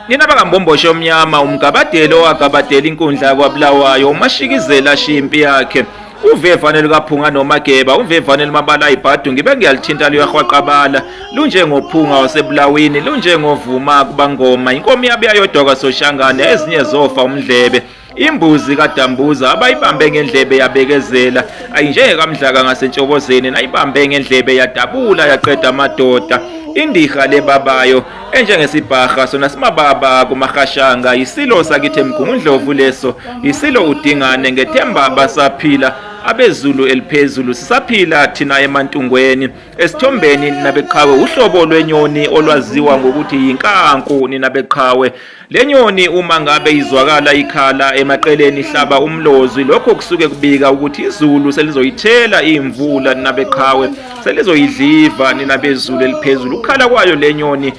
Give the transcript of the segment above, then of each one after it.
Nina bakambombosho omnyama umgabadelo wagabadela inkundla kwaBulawayo umashikizela shimpi yakhe uvevane likaphunga noMageba uvevane limabala ibhadu ngibe ngiyalithinta liyahwaqabala lunjengophunga waseBulawini lunjengovuma kubangoma inkomi yabe yayodwa kwaSoshangane ezinye zofa umdlebe imbuzi kaDambuza abayibambe ngendlebe yabekezela ayinjenge kaMdlaka ngasentshobozeni nayibambe ngendlebe yadabula yaqeda amadoda indiha lebabayo enjengesibhaha sona simababa kumahashanga isilo sakithi emgungundlovu leso isilo udingane ngethemba basaphila abezulu eliphezulu sisaphila thina emantungweni esithombeni nabeqhawe uhlobo lwenyoni olwaziwa ngokuthi yinkanku ninabeqhawe lenyoni uma ngabe izwakala ikhala emaqeleni hlaba umlozi lokho kusuke kubika ukuthi izulu selizoyithela imvula ninabeqhawe selizoyidliva ninabezulu eliphezulu ukukhala kwayo lenyoni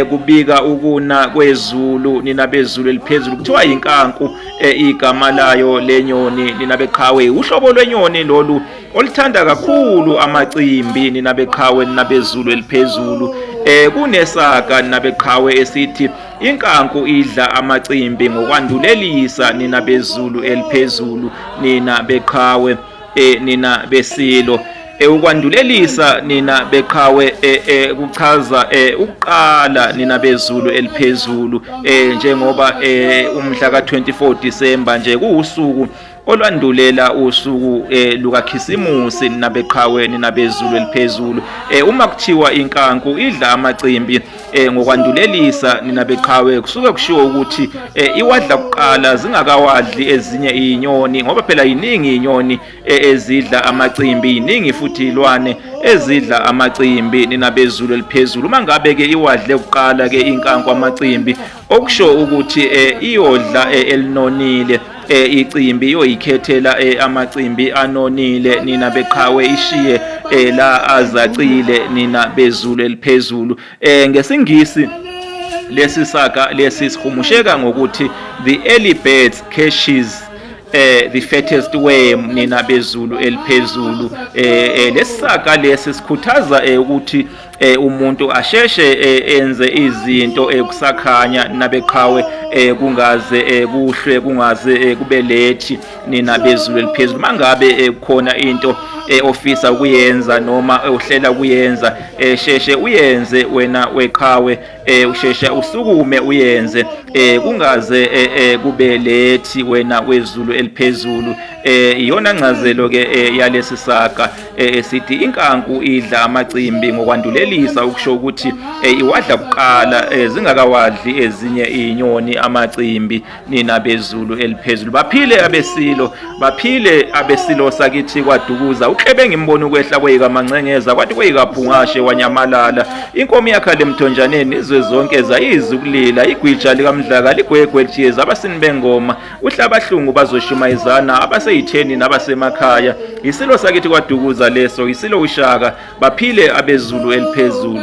kubika ukuna kwezulu ninabezulu eliphezulu kuthiwa yinkanku igama layo lenyoni ninabeqhawe uhlobo lwenyoni lolu olithanda kakhulu amacimbi ninabeqhawe ninabezulu eliphezulu kunesaka ninabeqhawe esithi inkanku idla amacimbi ngokwandulelisa ninabezulu eliphezulu ninabeqhawe nina besilo ukwandulelisa nina beqhawe kuchaza ukuqala nina bezulu eliphezulu njengoba umhla ka24 Disemba nje kuusuku olwandulela usuku lukaKhisimusi nabeqhawe ninabezulu eliphezulu uma kuthiwa inkanku idla amacimbi ngokwandulelisa ninabeqhawe kusuke kushiwo ukuthi iwadla kuqala zingakawadli ezinye izinyoni ngoba phela yiningi izinyoni ezidla amacimbi yiningi futhi ilwane ezidla amacimbi ninabezulu eliphezulu mangabe ke iwadle kuqala ke inkanku amacimbi okusho ukuthi iyodla elinonile icimbi yoyikhethela amacimbi anonile nina beqhawe ishiye la azacile nina bezulu eliphezulu ngesingisi lesi saka lesi sihumusheka ngokuthi the early birds catches the fattest worm nina bezulu eliphezulu lesaka lesi sikhuthaza ukuthi umuntu asheshe enze izinto kusakhanya nabeqhawe kungaze kuhle kungaze kube late nina bezulu eliphezulu mangabe khona into ofisa ukuyenza noma uhlela ukuyenza sheshe uyenze wena weqhawe usheshe usukume uyenze kungaze kube late wena wezulu eliphezulu iyona ncazelo ke yalesi saka esithi inkanku idla amacimbi ngokwandulelisa ukusho ukuthi iwadla kuqala zingakawadli ezinye izinyoni amacimbi nina bezulu eliphezulu baphile abesilo sakithi kwaDukuza uhlebe ngimbona ukwehla kweyikaMancengeza kwathi kweyikaPhungashe wanyamalala inkomi yakhe lemthonjaneni izwe zonke zayizi ukulila igwija likaMdlaka ligwegwe lithiyeza abasini bengoma uhlabahlungu bazoshumayizana abaseyitheni nabasemakhaya isilo sakithi kwaDukuza leso isilo uShaka baphile abezulu eliphezulu